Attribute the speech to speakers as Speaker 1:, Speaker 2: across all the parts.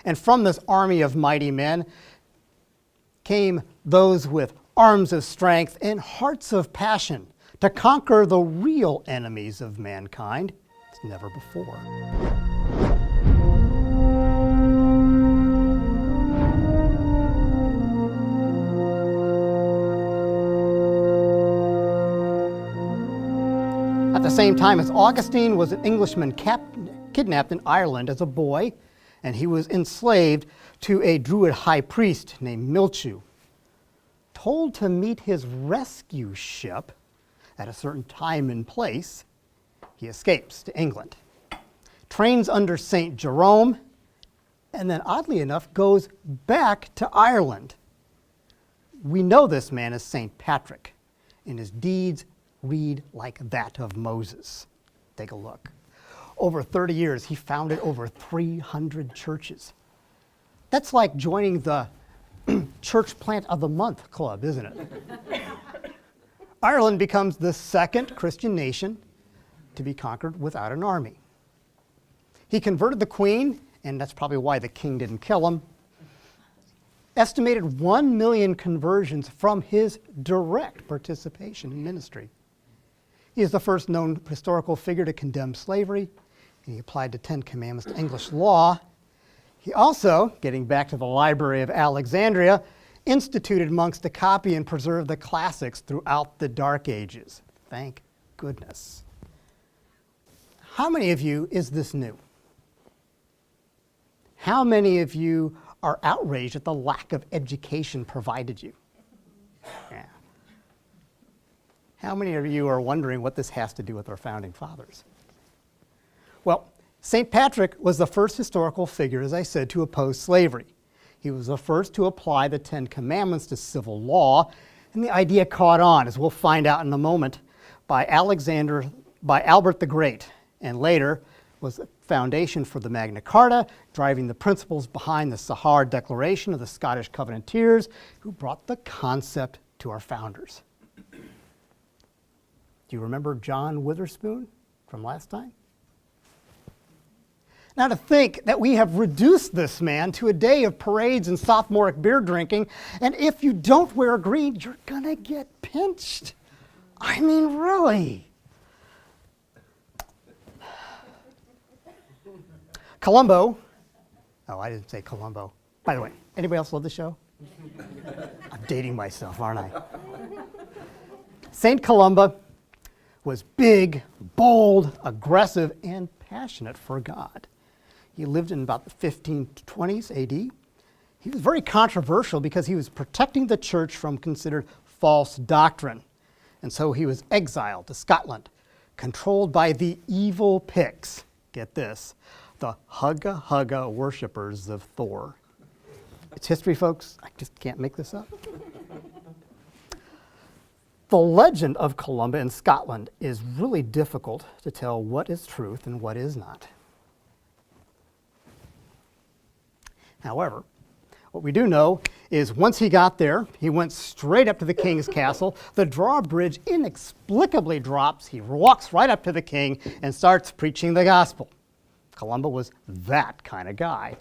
Speaker 1: And from this army of mighty men came those with arms of strength and hearts of passion to conquer the real enemies of mankind as never before. At the same time as Augustine was an Englishman kidnapped in Ireland as a boy, and he was enslaved to a Druid high priest named Milchu. Told to meet his rescue ship at a certain time and place, he escapes to England, trains under St. Jerome, and then oddly enough goes back to Ireland. We know this man as St. Patrick, and his deeds read like that of Moses. Take a look. Over 30 years, he founded over 300 churches. That's like joining the Church Plant of the Month club, isn't it? Ireland becomes the second Christian nation to be conquered without an army. He converted the queen, and that's probably why the king didn't kill him. Estimated 1 million conversions from his direct participation in ministry. He is the first known historical figure to condemn slavery, and he applied the Ten Commandments to English law. He also, getting back to the Library of Alexandria, instituted monks to copy and preserve the classics throughout the Dark Ages. Thank goodness. How many of you is this new? How many of you are outraged at the lack of education provided you? Yeah. How many of you are wondering what this has to do with our founding fathers? Well, St. Patrick was the first historical figure, as I said, to oppose slavery. He was the first to apply the Ten Commandments to civil law, and the idea caught on, as we'll find out in a moment, by Albert the Great, and later was the foundation for the Magna Carta, driving the principles behind the Sahar Declaration of the Scottish Covenanters, who brought the concept to our founders. Do you remember John Witherspoon from last time? Now, to think that we have reduced this man to a day of parades and sophomoric beer drinking, and if you don't wear green, you're gonna get pinched. I mean, really. Columbo. Oh, I didn't say Columbo. By the way, anybody else love the show? I'm dating myself, aren't I? St. Columba was big, bold, aggressive, and passionate for God. He lived in about the 1520s AD. He was very controversial because he was protecting the church from considered false doctrine. And so he was exiled to Scotland, controlled by the evil Picts. Get this, the Hugga Hugga worshippers of Thor. It's history, folks. I just can't make this up. The legend of Columba in Scotland is really difficult to tell what is truth and what is not. However, what we do know is once he got there, he went straight up to the king's castle. The drawbridge inexplicably drops. He walks right up to the king and starts preaching the gospel. Columba was that kind of guy.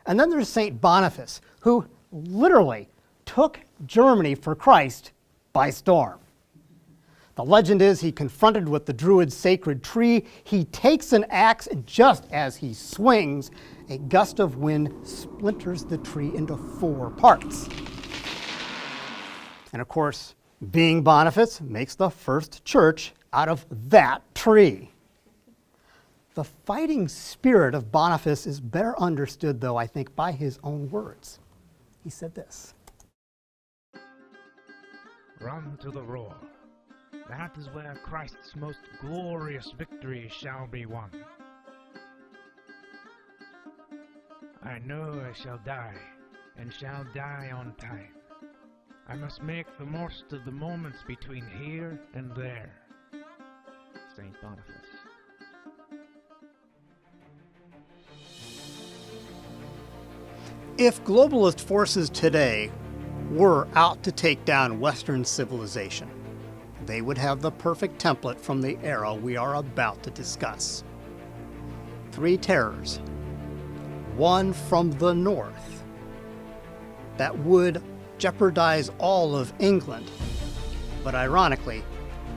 Speaker 1: And then there's St. Boniface, who literally took Germany for Christ by storm. The legend is he confronted with the Druid's sacred tree. He takes an axe, and just as he swings, a gust of wind splinters the tree into 4 parts. And of course, being Boniface makes the first church out of that tree. The fighting spirit of Boniface is better understood, though, I think, by his own words. He said this.
Speaker 2: Run to the roar. That is where Christ's most glorious victory shall be won. I know I shall die, and shall die on time. I must make the most of the moments between here and there. St. Boniface.
Speaker 1: If globalist forces today were out to take down Western civilization, they would have the perfect template from the era we are about to discuss. three terrors. One from the north that would jeopardize all of England, but ironically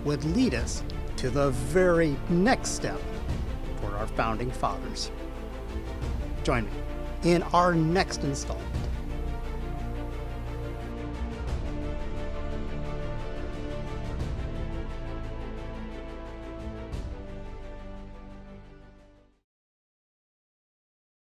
Speaker 1: would lead us to the very next step for our founding fathers. Join me in our next installment